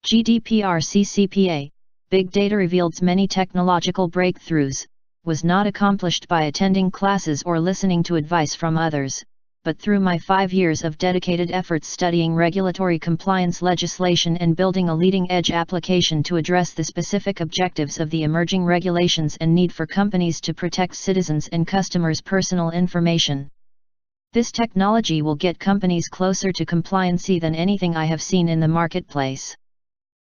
GDPR CCPA, BigDataRevealed's many technological breakthroughs, was not accomplished by attending classes or listening to advice from others, but through my 5 years of dedicated efforts studying regulatory compliance legislation and building a leading-edge application to address the specific objectives of the emerging regulations and need for companies to protect citizens' and customers' personal information. This technology will get companies closer to compliancy than anything I have seen in the marketplace.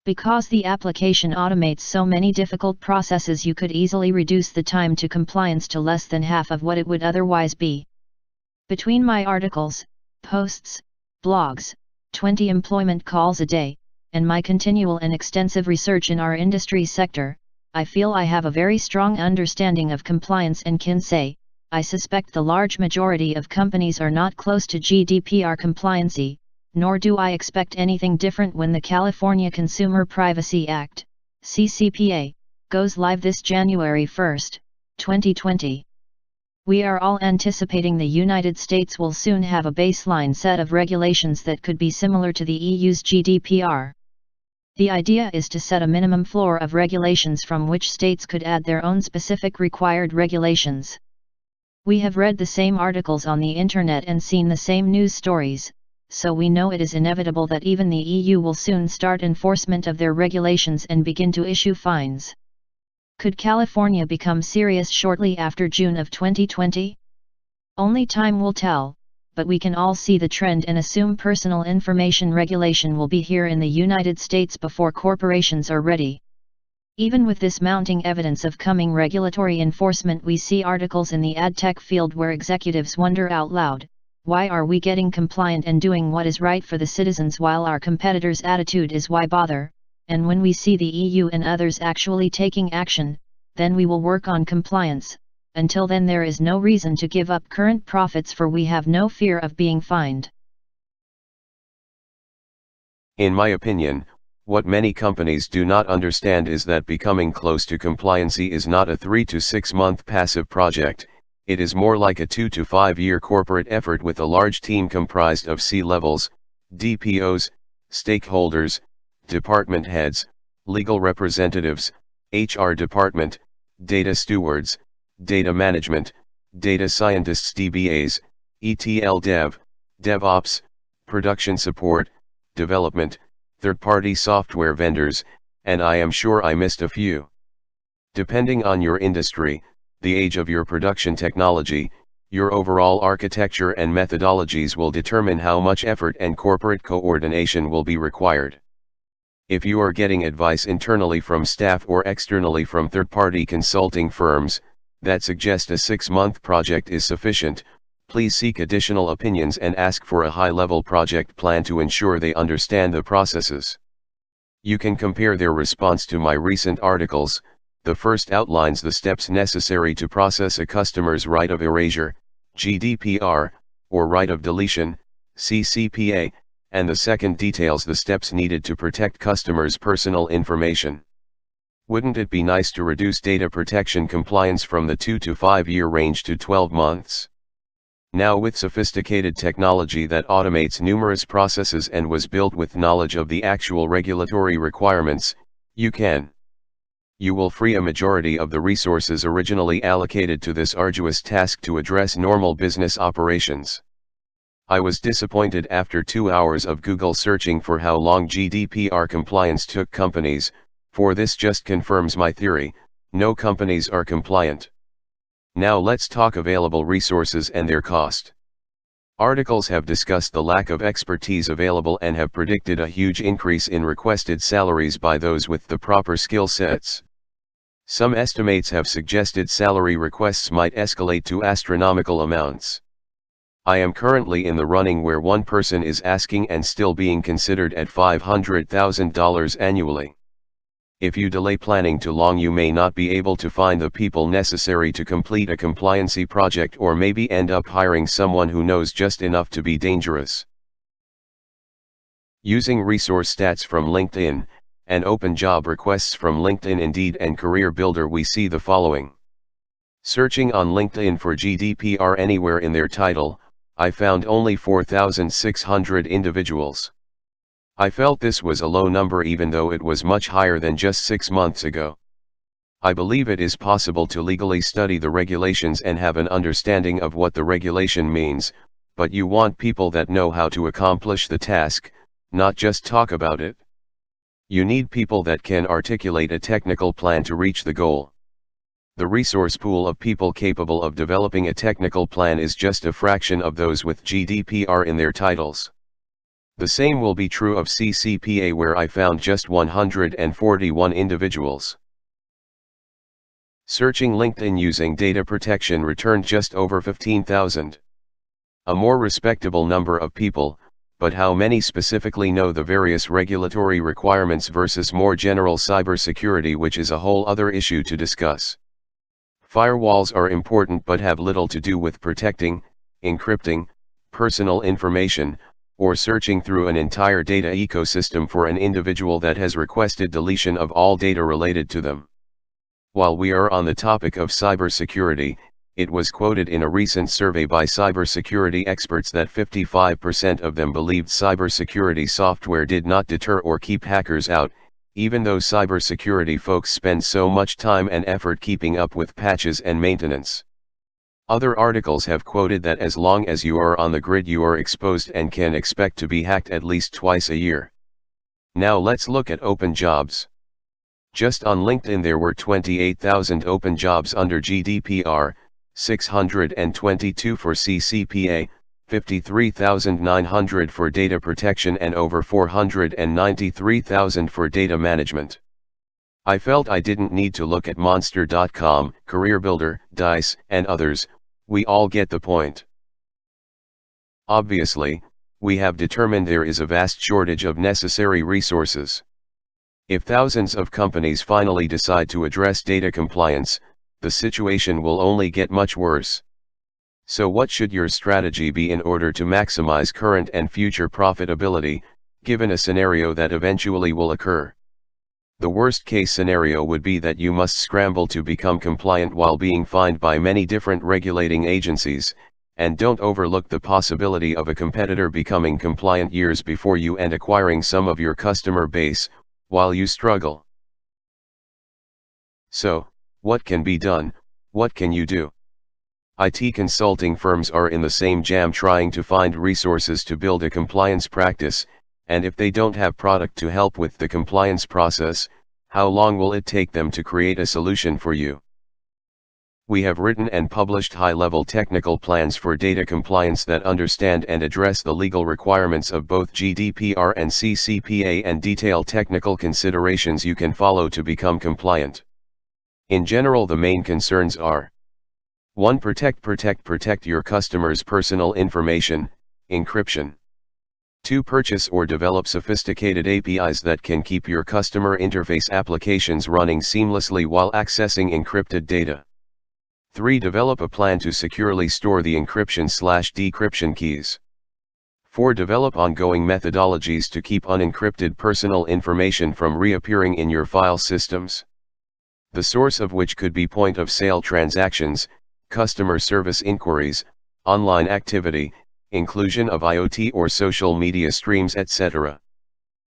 Because the application automates so many difficult processes, you could easily reduce the time to compliance to less than half of what it would otherwise be. Between my articles, posts, blogs, 20 employment calls a day, and my continual and extensive research in our industry sector, I feel I have a very strong understanding of compliance and can say, I suspect the large majority of companies are not close to GDPR compliancy, nor do I expect anything different when the California Consumer Privacy Act, CCPA, goes live this January 1, 2020. We are all anticipating the United States will soon have a baseline set of regulations that could be similar to the EU's GDPR. The idea is to set a minimum floor of regulations from which states could add their own specific required regulations. We have read the same articles on the internet and seen the same news stories, so we know it is inevitable that even the EU will soon start enforcement of their regulations and begin to issue fines. Could California become serious shortly after June of 2020? Only time will tell, but we can all see the trend and assume personal information regulation will be here in the United States before corporations are ready. Even with this mounting evidence of coming regulatory enforcement, we see articles in the ad tech field where executives wonder out loud, why are we getting compliant and doing what is right for the citizens while our competitors' attitude is why bother? And when we see the EU and others actually taking action, then we will work on compliance. Until then, there is no reason to give up current profits, for we have no fear of being fined. In my opinion, what many companies do not understand is that becoming close to compliancy is not a 3 to 6 month passive project. It is more like a 2 to 5 year corporate effort with a large team comprised of C-levels, DPOs, stakeholders, department heads, legal representatives, HR department, data stewards, data management, data scientists, DBAs, ETL dev, DevOps, production support, development, third-party software vendors, and I am sure I missed a few. Depending on your industry, the age of your production technology, your overall architecture and methodologies will determine how much effort and corporate coordination will be required. If you are getting advice internally from staff or externally from third-party consulting firms that suggest a 6-month project is sufficient, please seek additional opinions and ask for a high-level project plan to ensure they understand the processes. You can compare their response to my recent articles. The first outlines the steps necessary to process a customer's right of erasure, GDPR, or right of deletion, CCPA, and the second details the steps needed to protect customers' personal information. Wouldn't it be nice to reduce data protection compliance from the 2 to 5 year range to 12 months? Now, with sophisticated technology that automates numerous processes and was built with knowledge of the actual regulatory requirements, you will free a majority of the resources originally allocated to this arduous task to address normal business operations. I was disappointed after 2 hours of Google searching for how long GDPR compliance took companies, for this just confirms my theory: no companies are compliant. Now let's talk available resources and their cost. Articles have discussed the lack of expertise available and have predicted a huge increase in requested salaries by those with the proper skill sets. Some estimates have suggested salary requests might escalate to astronomical amounts. I am currently in the running where one person is asking and still being considered at $500,000 annually. If you delay planning too long, you may not be able to find the people necessary to complete a compliancy project, or maybe end up hiring someone who knows just enough to be dangerous. Using resource stats from LinkedIn, and open job requests from LinkedIn, Indeed, and Career Builder, we see the following. Searching on LinkedIn for GDPR anywhere in their title, I found only 4,600 individuals. I felt this was a low number even though it was much higher than just 6 months ago. I believe it is possible to legally study the regulations and have an understanding of what the regulation means, but you want people that know how to accomplish the task, not just talk about it. You need people that can articulate a technical plan to reach the goal. The resource pool of people capable of developing a technical plan is just a fraction of those with GDPR in their titles. The same will be true of CCPA, where I found just 141 individuals. Searching LinkedIn using data protection returned just over 15,000. A more respectable number of people, but how many specifically know the various regulatory requirements versus more general cybersecurity, which is a whole other issue to discuss. Firewalls are important but have little to do with protecting, encrypting, personal information, or searching through an entire data ecosystem for an individual that has requested deletion of all data related to them. While we are on the topic of cybersecurity, it was quoted in a recent survey by cybersecurity experts that 55% of them believed cybersecurity software did not deter or keep hackers out, even though cybersecurity folks spend so much time and effort keeping up with patches and maintenance. Other articles have quoted that as long as you are on the grid, you are exposed and can expect to be hacked at least twice a year. Now let's look at open jobs. Just on LinkedIn there were 28,000 open jobs under GDPR, 622 for CCPA, 53,900 for data protection and over 493,000 for data management. I felt I didn't need to look at Monster.com, CareerBuilder, Dice, and others. We all get the point. Obviously, we have determined there is a vast shortage of necessary resources. If thousands of companies finally decide to address data compliance, the situation will only get much worse. So what should your strategy be in order to maximize current and future profitability, given a scenario that eventually will occur? The worst case scenario would be that you must scramble to become compliant while being fined by many different regulating agencies, and don't overlook the possibility of a competitor becoming compliant years before you and acquiring some of your customer base, while you struggle. So, what can be done? What can you do? IT consulting firms are in the same jam trying to find resources to build a compliance practice, and if they don't have product to help with the compliance process, how long will it take them to create a solution for you? We have written and published high-level technical plans for data compliance that understand and address the legal requirements of both GDPR and CCPA and detail technical considerations you can follow to become compliant. In general, the main concerns are: 1. Protect your customers' personal information, encryption. 2. Purchase or develop sophisticated APIs that can keep your customer interface applications running seamlessly while accessing encrypted data. 3. Develop a plan to securely store the encryption/decryption keys. 4. Develop ongoing methodologies to keep unencrypted personal information from reappearing in your file systems, the source of which could be point-of-sale transactions, customer service inquiries, online activity, inclusion of IoT or social media streams, etc.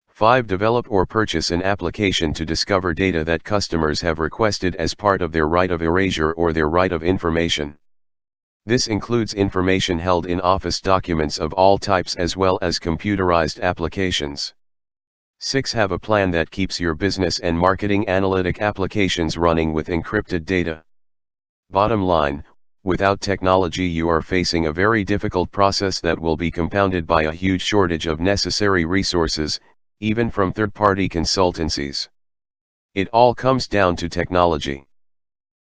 5. Develop or purchase an application to discover data that customers have requested as part of their right of erasure or their right of information. This includes information held in Office documents of all types as well as computerized applications. 6. Have a plan that keeps your business and marketing analytic applications running with encrypted data. Bottom line, without technology you are facing a very difficult process that will be compounded by a huge shortage of necessary resources, even from third-party consultancies. It all comes down to technology.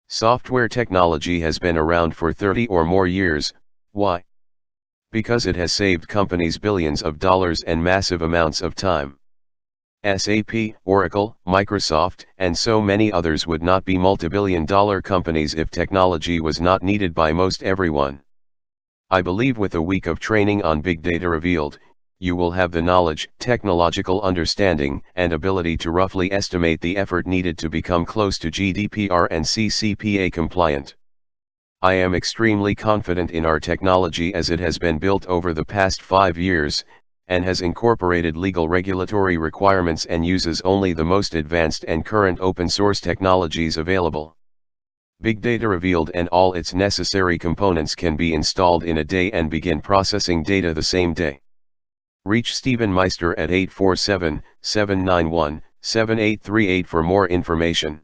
Software technology has been around for 30 or more years. Why? Because it has saved companies billions of dollars and massive amounts of time. SAP, Oracle, Microsoft, and so many others would not be multi-billion-dollar companies if technology was not needed by most everyone. I believe with a week of training on BigDataRevealed, you will have the knowledge, technological understanding, and ability to roughly estimate the effort needed to become close to GDPR and CCPA compliant. I am extremely confident in our technology as it has been built over the past 5 years, and has incorporated legal regulatory requirements and uses only the most advanced and current open source technologies available. BigDataRevealed and all its necessary components can be installed in a day and begin processing data the same day. Reach Stephen Meister at 847-791-7838 for more information.